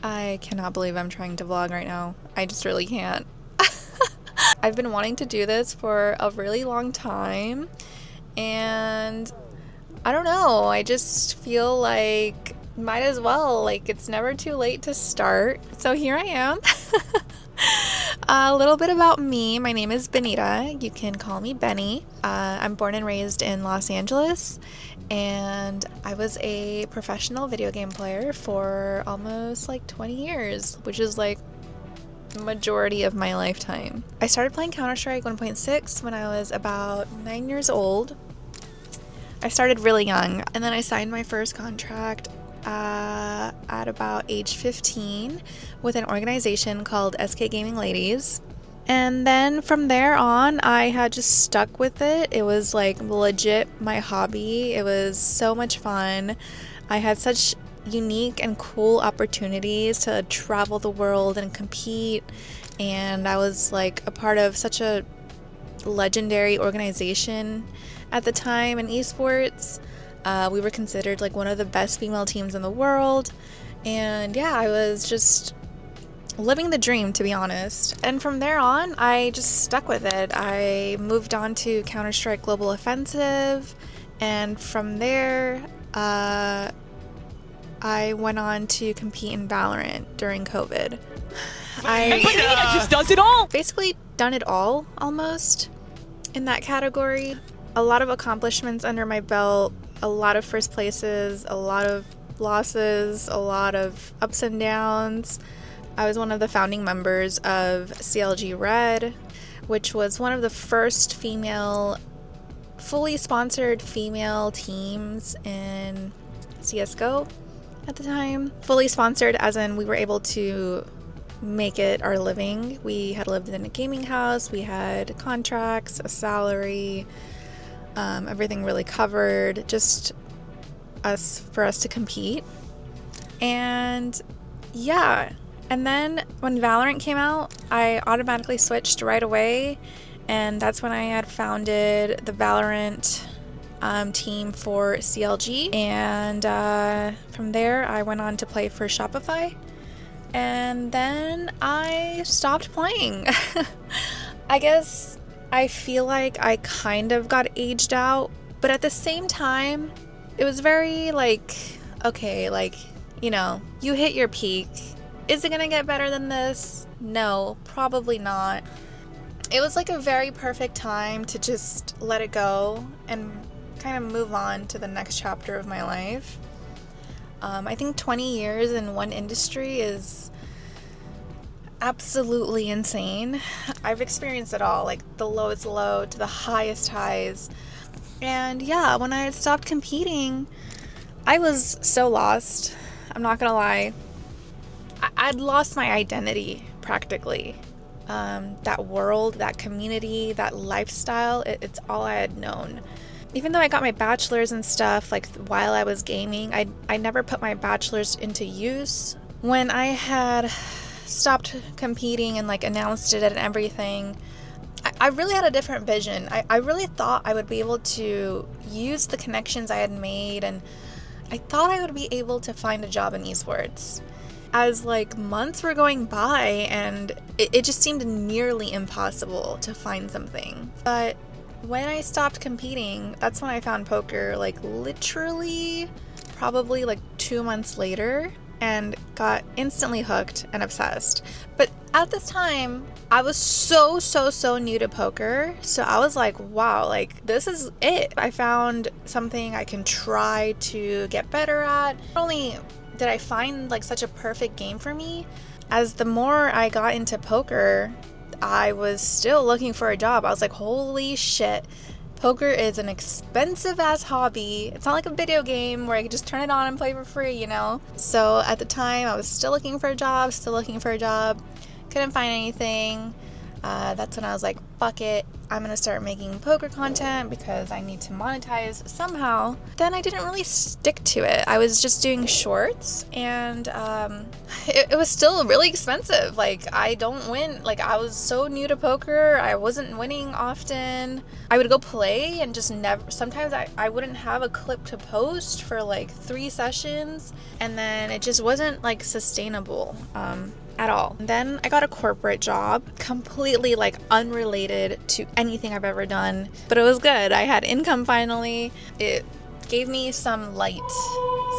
I cannot believe I'm trying to vlog right now. I just really can't. I've been wanting to do this for a really long time, and I don't know, I just feel like might as well, like it's never too late to start. So here I am. A little bit about me. My name is Benita. You can call me Benny. I'm born and raised in Los Angeles, and I was a professional video game player for almost like 20 years, which is like the majority of my lifetime. I started playing Counter-Strike 1.6 when I was about 9 years old. I started really young, and then I signed my first contract at about age 15 with an organization called SK Gaming Ladies. And then from there on, I had just stuck with it. It was like legit my hobby. It was so much fun. I had such unique and cool opportunities to travel the world and compete. And I was like a part of such a legendary organization at the time in esports. We were considered like one of the best female teams in the world. And yeah, I was just living the dream, to be honest. And from there on, I just stuck with it. I moved on to Counter-Strike Global Offensive, and from there, I went on to compete in Valorant during COVID. Benita just does it all! Basically done it all, almost, in that category. A lot of accomplishments under my belt, a lot of first places, a lot of losses, a lot of ups and downs. I was one of the founding members of CLG Red, which was one of the first fully sponsored female teams in CSGO at the time. Fully sponsored as in we were able to make it our living. We had lived in a gaming house, we had contracts, a salary, everything really covered, just for us to compete. And yeah. And then when Valorant came out, I automatically switched right away, and that's when I had founded the Valorant team for CLG. And from there, I went on to play for Shopify, and then I stopped playing. I guess I feel like I kind of got aged out, but at the same time, it was very like, okay, like, you know, you hit your peak. Is it gonna get better than this? No, probably not. It was like a very perfect time to just let it go and kind of move on to the next chapter of my life. I think 20 years in one industry is absolutely insane. I've experienced it all, like the lowest low to the highest highs. And yeah, when I had stopped competing, I was so lost. I'm not gonna lie. I'd lost my identity, practically. That world, that community, that lifestyle, it's all I had known. Even though I got my bachelor's and stuff, like while I was gaming, I never put my bachelor's into use. When I had stopped competing and like announced it and everything, I really had a different vision. I really thought I would be able to use the connections I had made, and I thought I would be able to find a job in esports. As like months were going by, and it just seemed nearly impossible to find something. But when I stopped competing, that's when I found poker, like literally probably like 2 months later, and got instantly hooked and obsessed. But at this time, I was so new to poker, so I was like, wow, like this is it. I found something I can try to get better at. Not only did I find like such a perfect game for me, as the more I got into poker, I was still looking for a job. I was like, holy shit, poker is an expensive ass hobby. It's not like a video game where I could just turn it on and play for free, you know? So at the time, I was still looking for a job, couldn't find anything. that's when I was like, fuck it, I'm gonna start making poker content because I need to monetize somehow. Then I didn't really stick to it. I was just doing shorts, and it was still really expensive. Like, I don't win. Like, I was so new to poker, I wasn't winning often. I would go play and just never, sometimes I wouldn't have a clip to post for like 3 sessions, and then it just wasn't like sustainable at all. Then I got a corporate job, completely like unrelated to anything I've ever done, but it was good. I had income finally. It gave me some light,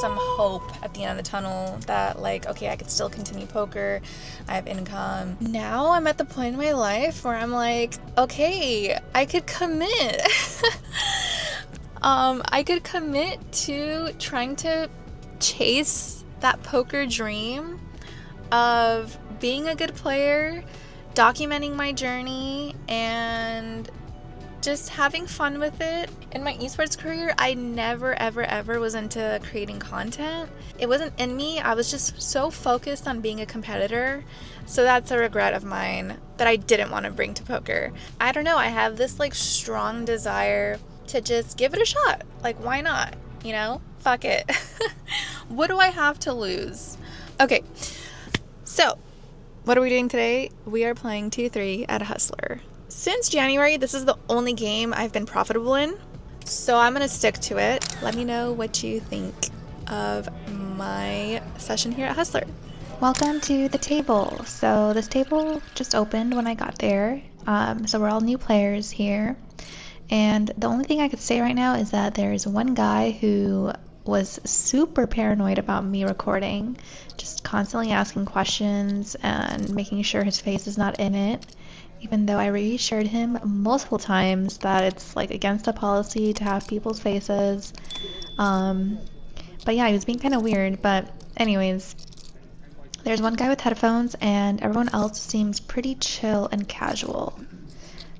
some hope at the end of the tunnel that like, okay, I could still continue poker. I have income. Now I'm at the point in my life where I'm like, okay, I could commit. I could commit to trying to chase that poker dream of being a good player, documenting my journey, and just having fun with it. In my esports career, I never ever was into creating content. It wasn't in me. I was just so focused on being a competitor. So that's a regret of mine that I didn't want to bring to poker. I don't know, I have this like strong desire to just give it a shot. Like, why not? You know? Fuck it. What do I have to lose? Okay. So, what are we doing today? We are playing 2-3 at Hustler. Since January, this is the only game I've been profitable in, so I'm gonna stick to it. Let me know what you think of my session here at Hustler. Welcome to the table. So this table just opened when I got there. So we're all new players here. And the only thing I could say right now is that there's one guy who was super paranoid about me recording, just constantly asking questions and making sure his face is not in it, even though I reassured him multiple times that it's like against the policy to have people's faces. But yeah, he was being kind of weird. But anyways, there's one guy with headphones and everyone else seems pretty chill and casual.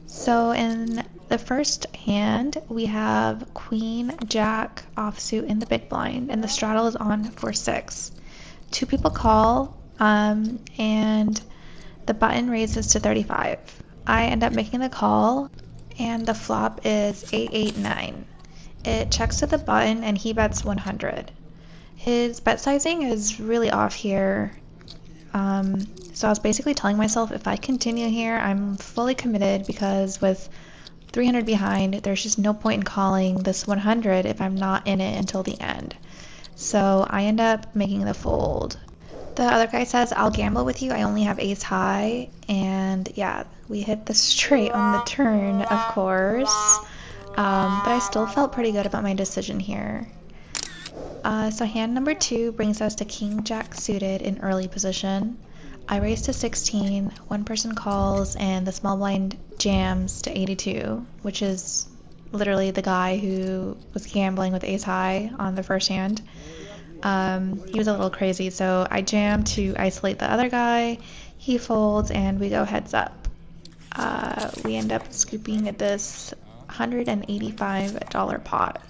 So in the first hand, we have Queen Jack offsuit in the big blind, and the straddle is on for 6. 2 people call, and the button raises to 35. I end up making the call, and the flop is 889. It checks to the button, and he bets 100. His bet sizing is really off here. So I was basically telling myself if I continue here, I'm fully committed, because with 300 behind, there's just no point in calling this 100 if I'm not in it until the end. So I end up making the fold. The other guy says, I'll gamble with you, I only have ace high, and yeah, we hit the straight on the turn, of course, but I still felt pretty good about my decision here. So hand number 2 brings us to King Jack suited in early position. I raise to 16, one person calls, and the small blind jams to 82, which is literally the guy who was gambling with ace high on the first hand. He was a little crazy, so I jam to isolate the other guy. He folds, and we go heads up. We end up scooping at this $185 pot.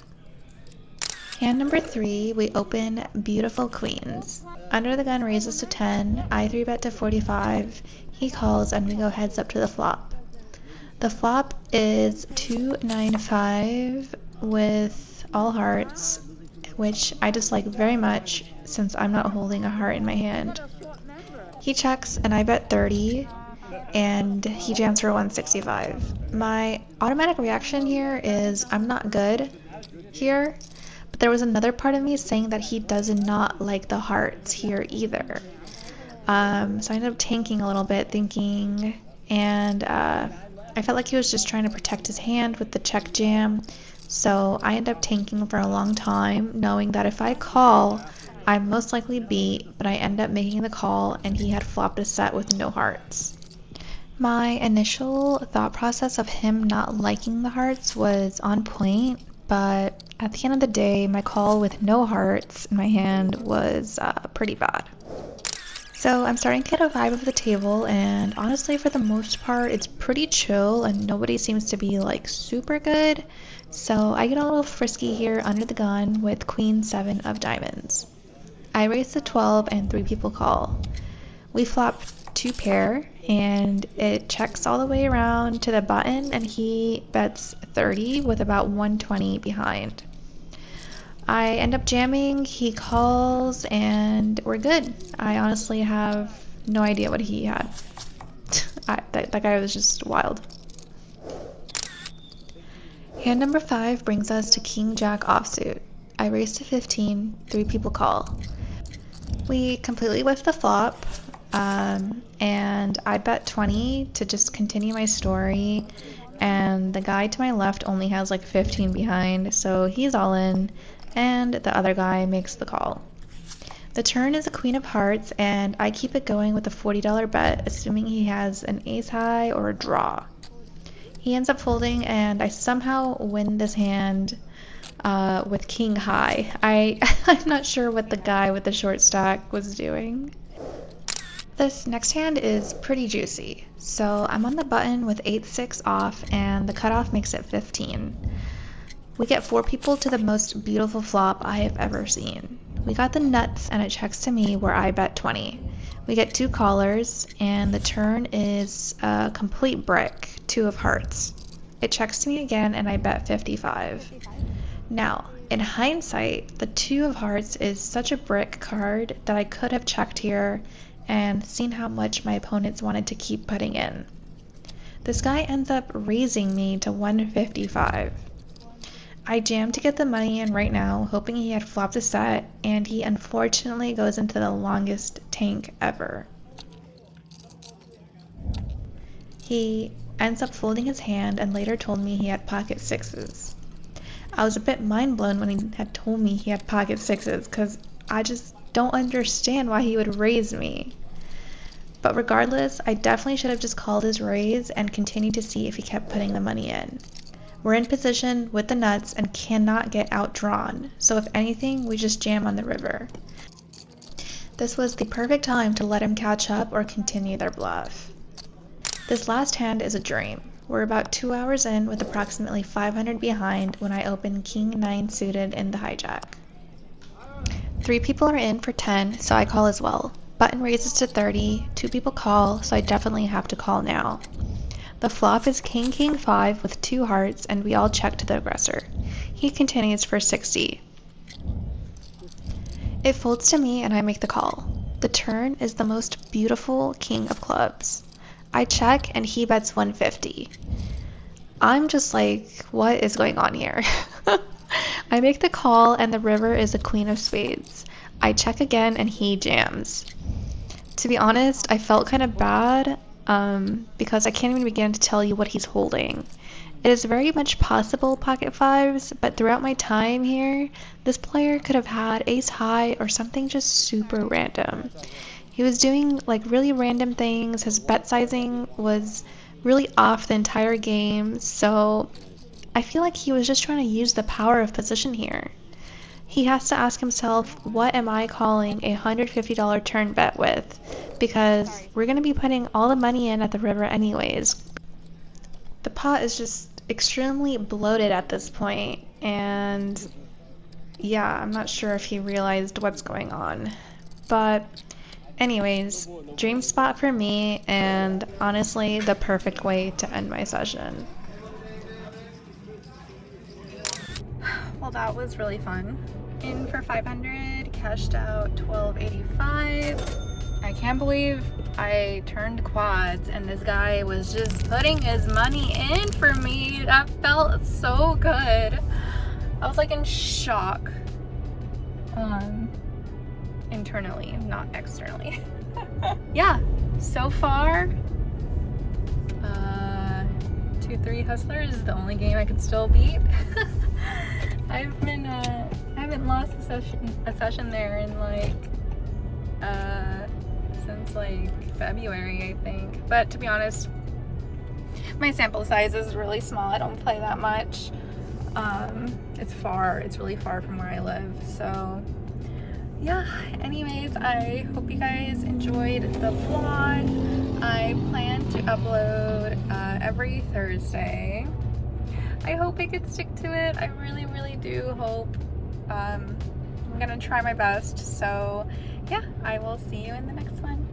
Hand number 3, we open beautiful queens. Under the gun raises to 10, I 3-bet to 45, he calls, and we go heads up to the flop. The flop is 295 with all hearts, which I dislike very much since I'm not holding a heart in my hand. He checks, and I bet 30, and he jams for 165. My automatic reaction here is I'm not good here. But there was another part of me saying that he does not like the hearts here either. So I ended up tanking a little bit, thinking, and I felt like he was just trying to protect his hand with the check jam. So I ended up tanking for a long time, knowing that if I call, I most likely beat, but I end up making the call, and he had flopped a set with no hearts. My initial thought process of him not liking the hearts was on point, but at the end of the day, my call with no hearts in my hand was pretty bad. So I'm starting to get a vibe of the table, and honestly, for the most part, it's pretty chill, and nobody seems to be like super good. So I get a little frisky here under the gun with Queen 7 of diamonds. I raise to 12, and 3 people call. We flop 2 pair, and it checks all the way around to the button, and he bets 30 with about 120 behind. I end up jamming, he calls, and we're good. I honestly have no idea what he had. That guy was just wild. Hand number 5 brings us to King Jack offsuit. I raise to 15, 3 people call. We completely whiff the flop, and I bet 20 to just continue my story, and the guy to my left only has like 15 behind, so he's all in, and the other guy makes the call. The turn is a queen of hearts, and I keep it going with a $40 bet, assuming he has an ace high or a draw. He ends up folding, and I somehow win this hand with king high. I'm not sure what the guy with the short stack was doing. This next hand is pretty juicy. So I'm on the button with 8-6 off, and the cutoff makes it 15. We get 4 people to the most beautiful flop I have ever seen. We got the nuts, and it checks to me where I bet 20. We get 2 callers, and the turn is a complete brick, 2 of hearts. It checks to me again, and I bet 55. Now, in hindsight, the 2 of hearts is such a brick card that I could have checked here and seen how much my opponents wanted to keep putting in. This guy ends up raising me to 155. I jam to get the money in right now, hoping he had flopped a set, and he unfortunately goes into the longest tank ever. He ends up folding his hand and later told me he had pocket 6s. I was a bit mind blown when he had told me he had pocket 6s, because I just don't understand why he would raise me. But regardless, I definitely should have just called his raise and continued to see if he kept putting the money in. We're in position with the nuts and cannot get outdrawn, so if anything, we just jam on the river. This was the perfect time to let him catch up or continue their bluff. This last hand is a dream. We're about 2 hours in with approximately 500 behind when I open King 9 suited in the hijack. 3 people are in for 10, so I call as well. Button raises to 30, 2 people call, so I definitely have to call now. The flop is King King 5 with 2 hearts, and we all check to the aggressor. He continues for 60. It folds to me and I make the call. The turn is the most beautiful king of clubs. I check and he bets 150. I'm just like, what is going on here? I make the call and the river is a queen of spades. I check again and he jams. To be honest, I felt kind of bad because I can't even begin to tell you what he's holding. It is very much possible pocket 5s, but throughout my time here, this player could have had ace high or something just super random. He was doing like really random things. His bet sizing was really off the entire game, so I feel like he was just trying to use the power of position here. He has to ask himself, what am I calling a $150 turn bet with? Because we're going to be putting all the money in at the river anyways. The pot is just extremely bloated at this point, and yeah, I'm not sure if he realized what's going on. But anyways, dream spot for me, and honestly, the perfect way to end my session. Well, that was really fun. In for 500, cashed out 1285. I can't believe I turned quads and this guy was just putting his money in for me. That felt so good. I was like in shock. Internally, not externally. Yeah, so far 2-3 Hustlers is the only game I could still beat. I haven't lost a session there in like since like February, I think. But to be honest, my sample size is really small. I don't play that much. It's really far from where I live. So yeah, anyways, I hope you guys enjoyed the vlog. I plan to upload every Thursday. I hope I could stick to it. I really do hope. I'm gonna try my best. So yeah, I will see you in the next one.